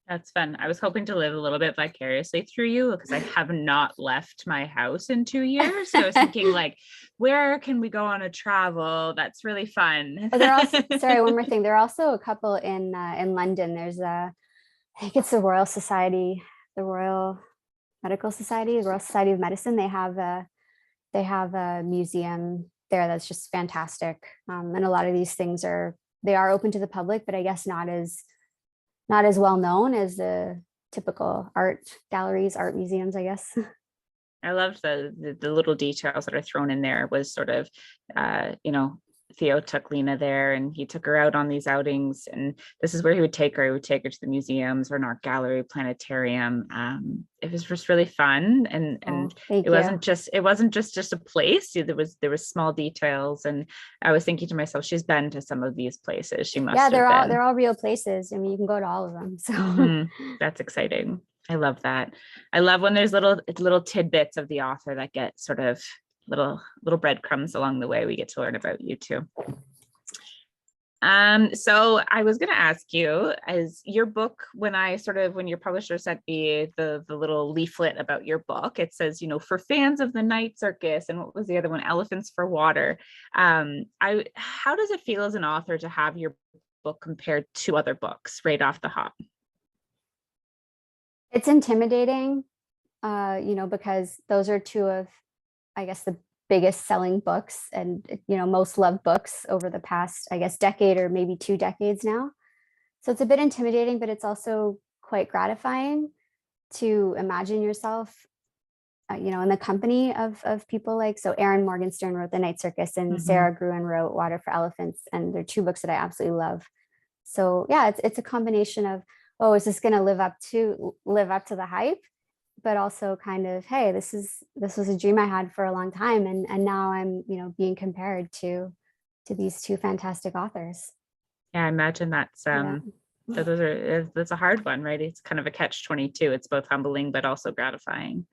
That's fun. I was hoping to live a little bit vicariously through you because I have not left my house in 2 years. So I was thinking like, where can we go on a travel? That's really fun. Oh, they're also, sorry, one more thing. There are also a couple in London. There's I think it's the Royal Society, the Royal Medical Society, the Royal Society of Medicine. They have a museum there that's just fantastic. And a lot of these things are open to the public, but I guess not as well known as the typical art galleries, art museums, I guess. I loved the little details that are thrown in there. Was sort of, Theo took Lena there and he took her out on these outings, and this is where he would take her. He would take her to the museums or an art gallery, planetarium. It was just really fun, and it wasn't just a place. There was small details, and I was thinking to myself, she's been to some of these places. She must. Yeah, they're all real places. I mean, you can go to all of them. So that's exciting. I love that. I love when there's little tidbits of the author that get sort of little breadcrumbs along the way. We get to learn about you too. So I was going to ask you, as your book, when your publisher sent me the little leaflet about your book, it says, for fans of the night circus, and what was the other one? Elephants for water. How does it feel as an author to have your book compared to other books right off the hop? It's intimidating, because those are two of, I guess, the biggest selling books and, most loved books over the past, I guess, decade or maybe 2 decades now. So it's a bit intimidating, but it's also quite gratifying to imagine yourself, in the company of people like, so Erin Morgenstern wrote The Night Circus and Sarah Gruen wrote Water for Elephants. And they're two books that I absolutely love. So yeah, it's a combination of, oh, is this going to live up to the hype? But also kind of, hey, this was a dream I had for a long time. And now I'm, being compared to these two fantastic authors. Yeah, I imagine that's Yeah. that's a hard one, right? It's kind of a catch-22. It's both humbling but also gratifying.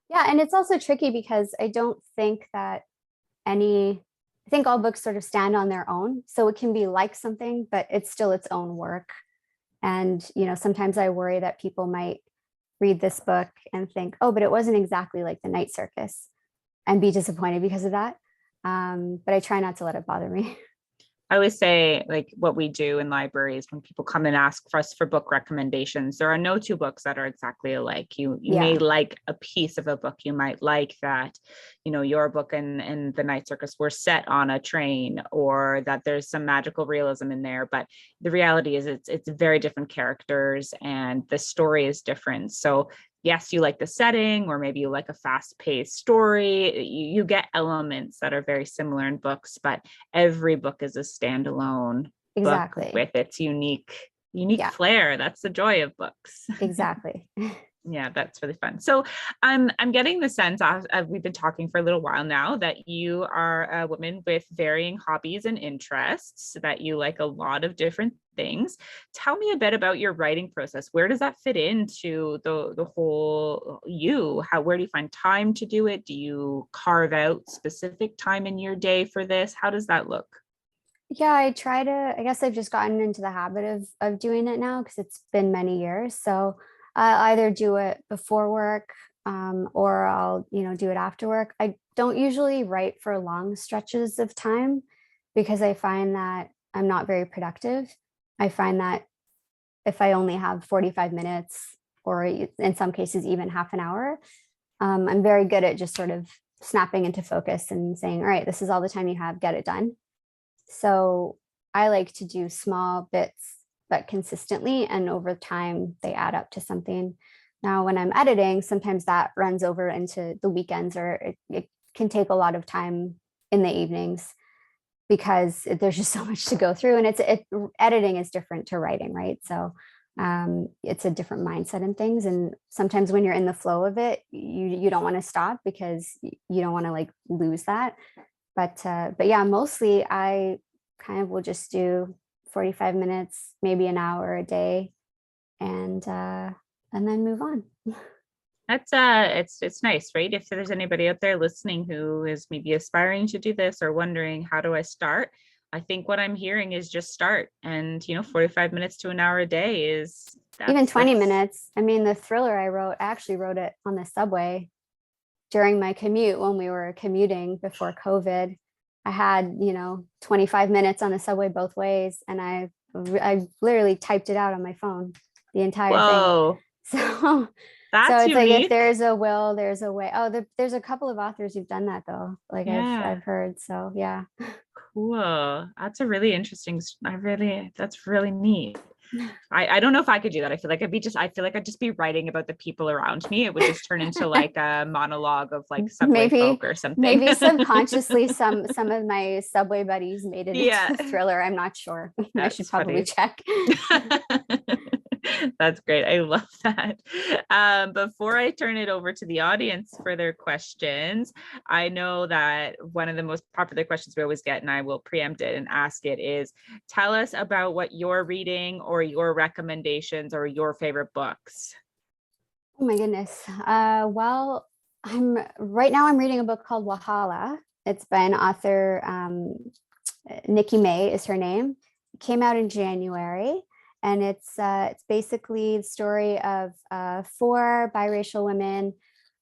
Yeah, and it's also tricky because I don't think that I think all books sort of stand on their own. So it can be like something, but it's still its own work. And, sometimes I worry that people might read this book and think, oh, but it wasn't exactly like The Night Circus, and be disappointed because of that. But I try not to let it bother me. I always say, like, what we do in libraries when people come and ask for us for book recommendations, there are no two books that are exactly alike. You may Yeah. like a piece of a book. You might like that, your book and The Night Circus were set on a train, or that there's some magical realism in there. But the reality is it's very different characters and the story is different. So yes, you like the setting, or maybe you like a fast-paced story. You get elements that are very similar in books, but every book is a standalone book Exactly. with its unique Yeah, flair. That's the joy of books. exactly. Yeah, that's really fun. So I'm getting the sense we've been talking for a little while now that you are a woman with varying hobbies and interests, that you like a lot of different things. Tell me a bit about your writing process. Where does that fit into the whole you? Where do you find time to do it? Do you carve out specific time in your day for this? How does that look? Yeah, I guess I've just gotten into the habit of doing it now because it's been many years. So I'll either do it before work, or I'll, do it after work. I don't usually write for long stretches of time because I find that I'm not very productive. I find that if I only have 45 minutes, or in some cases even half an hour, I'm very good at just sort of snapping into focus and saying, all right, this is all the time you have, get it done. So I like to do small bits, but consistently, and over time they add up to something. Now, when I'm editing, sometimes that runs over into the weekends, or it can take a lot of time in the evenings because there's just so much to go through, and editing is different to writing, right? So it's a different mindset and things. And sometimes when you're in the flow of it, you don't want to stop because you don't want to like lose that. But yeah, mostly I kind of will just do 45 minutes, maybe an hour a day, and then move on. That's it's nice, right? If there's anybody out there listening who is maybe aspiring to do this or wondering how do I start, I think what I'm hearing is just start. And 45 minutes to an hour a day is Even 20 that's minutes. I mean, the thriller I actually wrote it on the subway during my commute when we were commuting before COVID. I had, 25 minutes on the subway both ways, and I literally typed it out on my phone, the entire thing. Whoa, So that's it's like, if unique. there's a will, there's a way. Oh, there's a couple of authors who've done that though. Like Yeah, I've heard. So yeah. cool. That's a really interesting. That's really neat. I don't know if I could do that. I feel like I feel like I'd just be writing about the people around me. It would just turn into like a monologue of like subway maybe folk or something. maybe subconsciously some of my subway buddies made it into Yeah, a thriller. I'm not sure. I should that's probably funny. check. That's great. I love that. Before I turn it over to the audience for their questions, I know that one of the most popular questions we always get, and I will preempt it and ask it, is tell us about what you're reading or your recommendations or your favorite books. Oh my goodness. Well, I'm reading a book called Wahala. It's by an author, Nikki May is her name. It came out in January, and it's basically the story of four biracial women.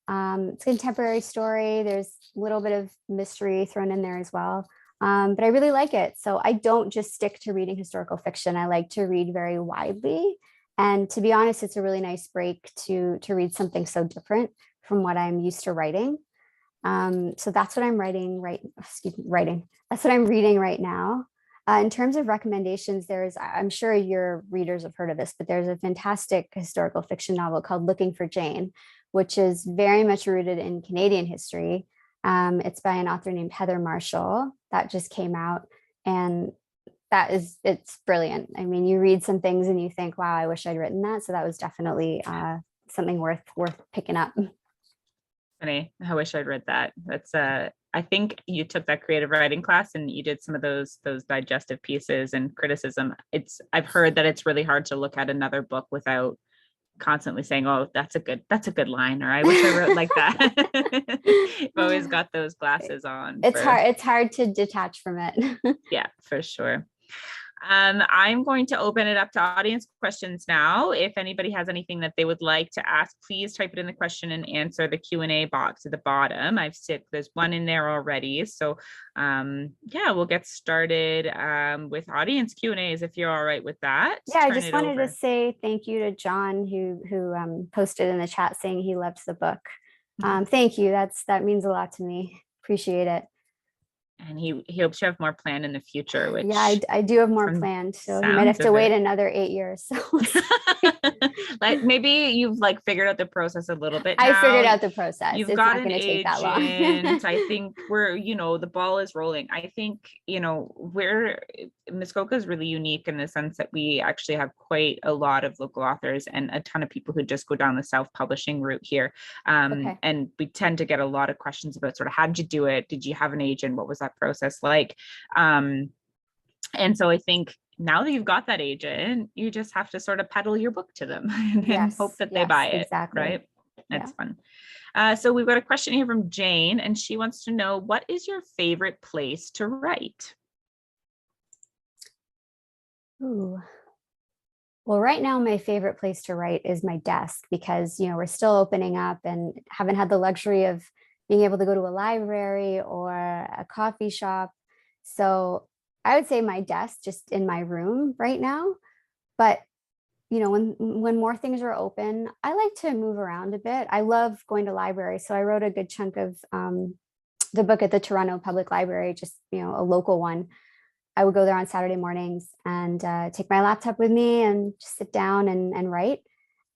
It's a contemporary story. There's a little bit of mystery thrown in there as well. But I really like it. So I don't just stick to reading historical fiction. I like to read very widely. And to be honest, it's a really nice break to read something so different from what I'm used to writing. So that's what I'm That's what I'm reading right now. In terms of recommendations, I'm sure your readers have heard of this, but there's a fantastic historical fiction novel called Looking for Jane, which is very much rooted in Canadian history. It's by an author named Heather Marshall that just came out. And it's brilliant. I mean, you read some things and you think, wow, I wish I'd written that. So that was definitely something worth picking up. Funny. I wish I'd read that. That's I think you took that creative writing class and you did some of those digestive pieces and criticism. I've heard that it's really hard to look at another book without constantly saying, oh, that's a good line, or I wish I wrote like that. You've always got those glasses on. It's hard to detach from it. Yeah, for sure. I'm going to open it up to audience questions now. If anybody has anything that they would like to ask, please type it in the question and answer the Q&A box at the bottom. There's one in there already. So yeah, we'll get started with audience Q&As if you're all right with that. Yeah, I just wanted to say thank you to John who posted in the chat saying he loves the book. Thank you. That means a lot to me. Appreciate it. And he hopes you have more planned in the future. Which yeah, I do have more planned. So you might have to wait another 8 years. So like maybe you've figured out the process a little bit now. I figured out the process. You've got an agent. I think the ball is rolling. I think, Muskoka is really unique in the sense that we actually have quite a lot of local authors and a ton of people who just go down the self-publishing route here. Okay. And we tend to get a lot of questions about sort of, how did you do it? Did you have an agent? What was that process like? And so I think now that you've got that agent, you just have to sort of peddle your book to them and hope that they buy it. Exactly. Right. That's fun. So we've got a question here from Jane, and she wants to know, what is your favorite place to write? Ooh. Well, right now, my favorite place to write is my desk because, we're still opening up and haven't had the luxury of being able to go to a library or a coffee shop. So I would say my desk just in my room right now. But, when more things are open, I like to move around a bit. I love going to libraries. So I wrote a good chunk of the book at the Toronto Public Library, just, a local one. I would go there on Saturday mornings and take my laptop with me and just sit down and write.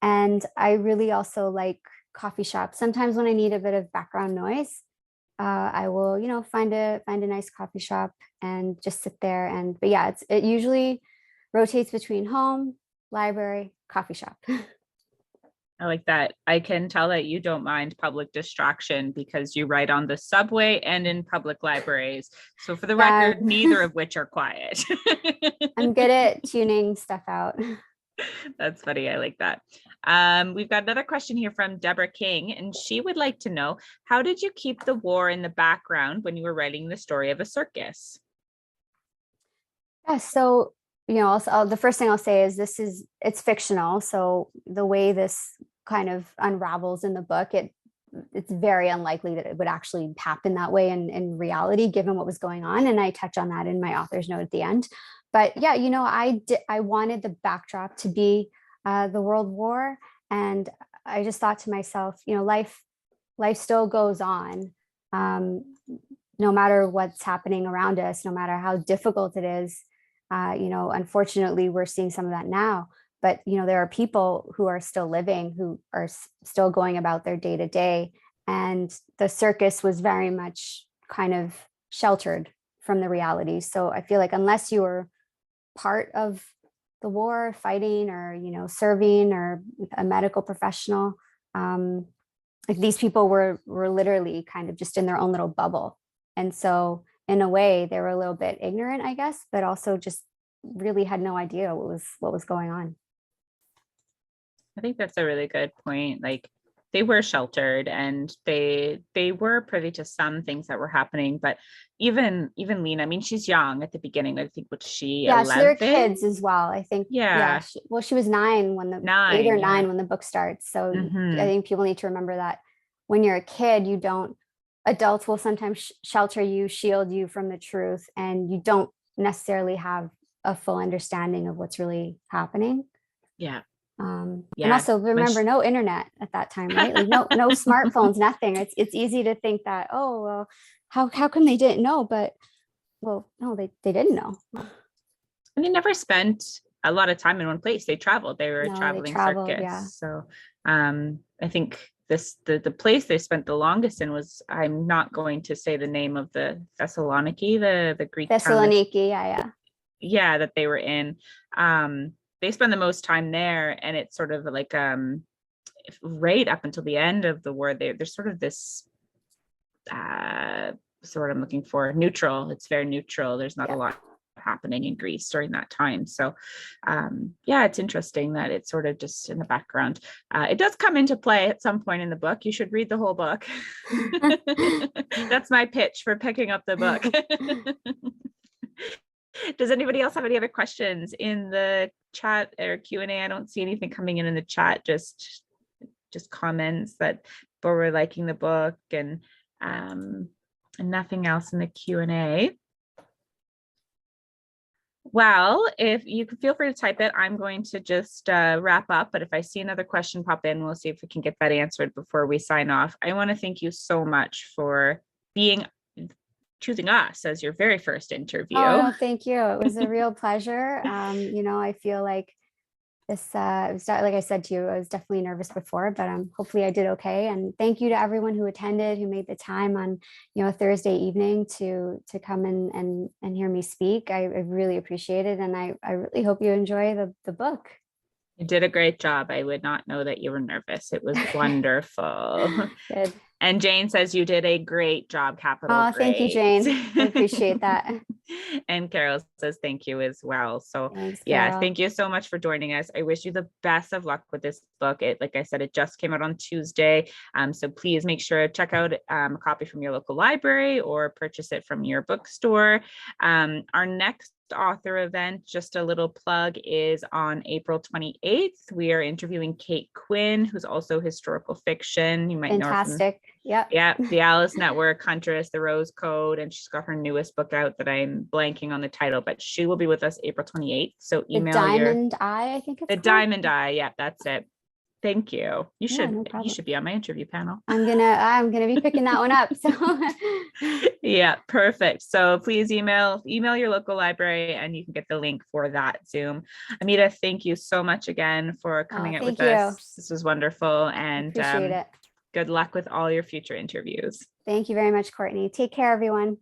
And I really also like coffee shops. Sometimes when I need a bit of background noise, I will, find a nice coffee shop and just sit there. But yeah, it usually rotates between home, library, coffee shop. I like that. I can tell that you don't mind public distraction because you write on the subway and in public libraries. So for the record, neither of which are quiet. I'm good at tuning stuff out. That's funny. I like that. We've got another question here from Deborah King, and she would like to know, how did you keep the war in the background when you were writing the story of a circus? Yeah, so the first thing I'll say is it's fictional. So the way this kind of unravels in the book, it's very unlikely that it would actually happen that way in reality, given what was going on. And I touch on that in my author's note at the end. But yeah, I wanted the backdrop to be the World War. And I just thought to myself, life still goes on. No matter what's happening around us, no matter how difficult it is. Unfortunately, we're seeing some of that now, but, there are people who are still living, who are still going about their day to day. And the circus was very much kind of sheltered from the reality. So I feel like unless you were part of the war, fighting or, serving or a medical professional, like these people were literally kind of just in their own little bubble. And so in a way, they were a little bit ignorant, I guess, but also just really had no idea what was going on. I think that's a really good point. Like, they were sheltered and they were privy to some things that were happening, but even Lena, I mean, she's young at the beginning. I think, was she 11? So they're kids as well, I think. Yeah. She was 9 when 8 or 9 when the book starts. So I think people need to remember that when you're a kid, adults will sometimes shelter you, shield you from the truth, and you don't necessarily have a full understanding of what's really happening. Yeah. And Yeah, also remember, no internet at that time, right? Like no smartphones, nothing. It's easy to think that, oh, well, how come they didn't know? But well, no, they didn't know. and they never spent a lot of time in one place. They traveled. They were a No, they traveling traveled. Yeah. circus. So I think the place they spent the longest in was, I'm not going to say the name of the Thessaloniki, the Greek town Thessaloniki. Yeah. yeah, that they were in. They spend the most time there, and it's sort of like right up until the end of the war, there's sort of this sort I'm looking for, neutral. It's very neutral. There's not a lot happening in Greece during that time. So yeah, it's interesting that it's sort of just in the background. It does come into play at some point in the book. You should read the whole book. That's my pitch for picking up the book. Does anybody else have any other questions in the chat or Q&A? I don't see anything coming in the chat, just comments that people were liking the book, and nothing else in the Q&A. Well, if you can, feel free to type it. I'm going to just wrap up, but if I see another question pop in, we'll see if we can get that answered before we sign off. I want to thank you so much for choosing us as your very first interview. Oh, no, thank you. It was a real pleasure. I feel like this, it was, like I said to you, I was definitely nervous before, but hopefully I did okay. And thank you to everyone who attended, who made the time on, a Thursday evening to come and hear me speak. I really appreciate it. And I really hope you enjoy the book. You did a great job. I would not know that you were nervous. It was wonderful. Good. And Jane says you did a great job, capital Oh, great. thank you, Jane. I appreciate that. And Carol says thank you as well. So Thanks, yeah, Carol. thank you so much for joining us. I wish you the best of luck with this book. Like I said, it just came out on Tuesday. So please make sure to check out a copy from your local library or purchase it from your bookstore. Our next author event, just a little plug, is on April 28th. We are interviewing Kate Quinn, who's also historical fiction. You might Fantastic. know her from, yep. Yeah, the Alice Network, Huntress, The Rose Code, and she's got her newest book out that I'm blanking on the title, but she will be with us April 28th. So email The Diamond Eye, I think it's called. Diamond Eye. Yeah, that's it. Thank you. You should be on my interview panel. I'm gonna be picking that one up. So yeah, perfect. So please email your local library and you can get the link for that Zoom. Amita, thank you so much again for coming out with us. This was wonderful, and appreciate it. Good luck with all your future interviews. Thank you very much, Courtney. Take care, everyone.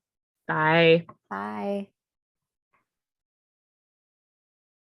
Bye. Bye.